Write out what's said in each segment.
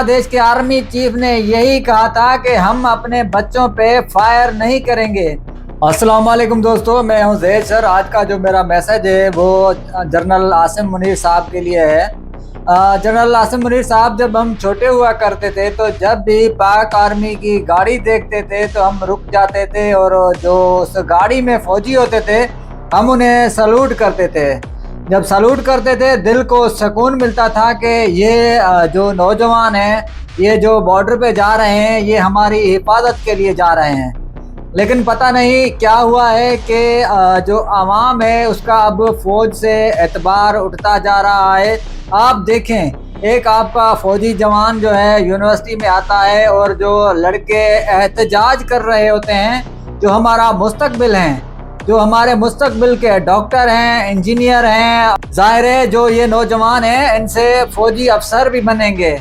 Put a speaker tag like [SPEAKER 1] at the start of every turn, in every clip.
[SPEAKER 1] देश के army chief ने यही कहा था कि हम अपने बच्चों पे फायर नहीं करेंगे। अस्सलाम वालेकुम दोस्तों, मैं हूं ज़ैद सर। आज का जो मेरा मैसेज है वो जनरल आसिम मुनीर साहब के लिए है। जनरल आसिम मुनीर साहब, जब हम छोटे हुआ करते थे तो जब भी पाक आर्मी की गाड़ी देखते थे तो हम रुक जाते थे और जो उस गाड़ी में फौजी होते थे हम उन्हें सल्यूट करते थे। जब सल्यूट करते थे दिल को सुकून मिलता था कि ये जो नौजवान हैं, ये जो बॉर्डर पे जा रहे हैं, ये हमारी हिफाजत के लिए जा रहे हैं। लेकिन पता नहीं क्या हुआ है कि जो आवाम है उसका अब फ़ौज से एतबार उठता जा रहा है। आप देखें, एक आपका फ़ौजी जवान जो है यूनिवर्सिटी में आता है और जो लड़के एहतजाज कर रहे होते हैं, जो हमारा मुस्तकबिल हैं, जो हमारे मुस्तकबिल के डॉक्टर हैं, इंजीनियर हैं, ज़ाहिर है जो ये नौजवान हैं इनसे फ़ौजी अफसर भी बनेंगे।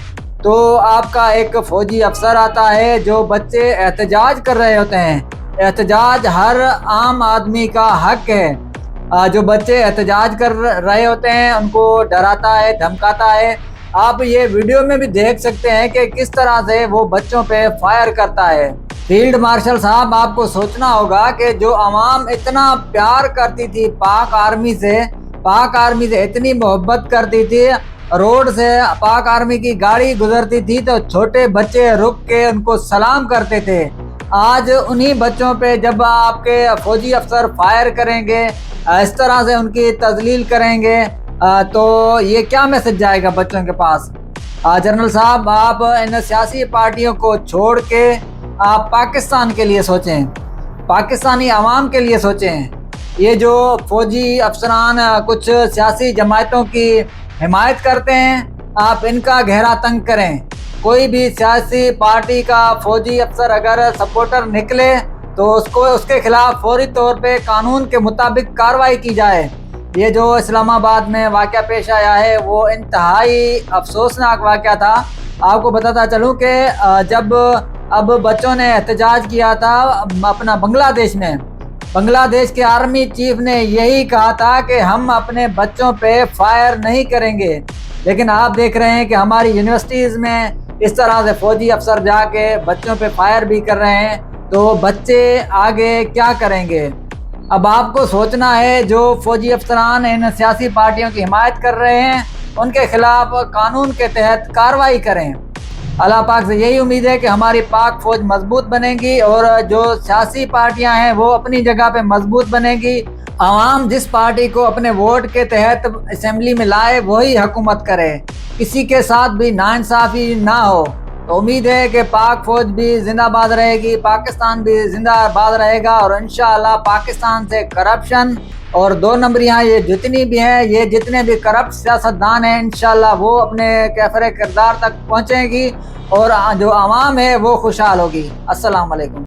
[SPEAKER 1] तो आपका एक फ़ौजी अफसर आता है, जो बच्चे एहतजाज कर रहे होते हैं। एहतजाज हर आम आदमी का हक है। जो बच्चे एहतजाज कर रहे होते हैं उनको डराता है, धमकाता है। आप ये वीडियो में भी देख सकते हैं कि किस तरह से वो बच्चों पे फायर करता है। फील्ड मार्शल साहब, आपको सोचना होगा कि जो आवाम इतना प्यार करती थी पाक आर्मी से इतनी मोहब्बत करती थी, रोड से पाक आर्मी की गाड़ी गुजरती थी तो छोटे बच्चे रुक के उनको सलाम करते थे। आज उन्हीं बच्चों पे जब आपके फौजी अफसर फायर करेंगे, इस तरह से उनकी तजलील करेंगे, तो ये क्या मैसेज जाएगा बच्चों के पास। जनरल साहब, आप इन सियासी पार्टियों को छोड़ के आप पाकिस्तान के लिए सोचें, पाकिस्तानी अवाम के लिए सोचें। ये जो फौजी अफसरान कुछ सियासी जमातों की हिमायत करते हैं, आप इनका गहरा तंग करें। कोई भी सियासी पार्टी का फौजी अफसर अगर सपोर्टर निकले तो उसके खिलाफ फौरी तौर पे कानून के मुताबिक कार्रवाई की जाए। ये जो इस्लामाबाद में वाक़या पेश आया है वो इंतहाई अफसोसनाक वाक़या था। आपको बताता चलूँ कि जब अब बच्चों ने एहतजाज किया था अपना बांग्लादेश के आर्मी चीफ ने यही कहा था कि हम अपने बच्चों पे फायर नहीं करेंगे। लेकिन आप देख रहे हैं कि हमारी यूनिवर्सिटीज़ में इस तरह से फौजी अफसर जाके बच्चों पे फायर भी कर रहे हैं, तो बच्चे आगे क्या करेंगे। अब आपको सोचना है, जो फौजी अफसरान इन सियासी पार्टियों की हिमायत कर रहे हैं उनके खिलाफ कानून के तहत कार्रवाई करें। अल्लाह पाक से यही उम्मीद है कि हमारी पाक फ़ौज मजबूत बनेगी और जो सियासी पार्टियां हैं वो अपनी जगह पे मजबूत बनेगी। आवाम जिस पार्टी को अपने वोट के तहत असेंबली में लाए वही हुकूमत करे, किसी के साथ भी नाइंसाफ़ी ना हो। तो उम्मीद है कि पाक फ़ौज भी जिंदाबाद रहेगी, पाकिस्तान भी जिंदाबाद रहेगा और इंशाअल्लाह पाकिस्तान से करप्शन और दो नंबरियाँ ये जितनी भी हैं, ये जितने भी करप्ट सियासतदान हैं, इंशाअल्लाह वो अपने कैफरे किरदार तक पहुँचेंगी और जो आवाम है वो खुशहाल होगी। अस्सलाम वालेकुम।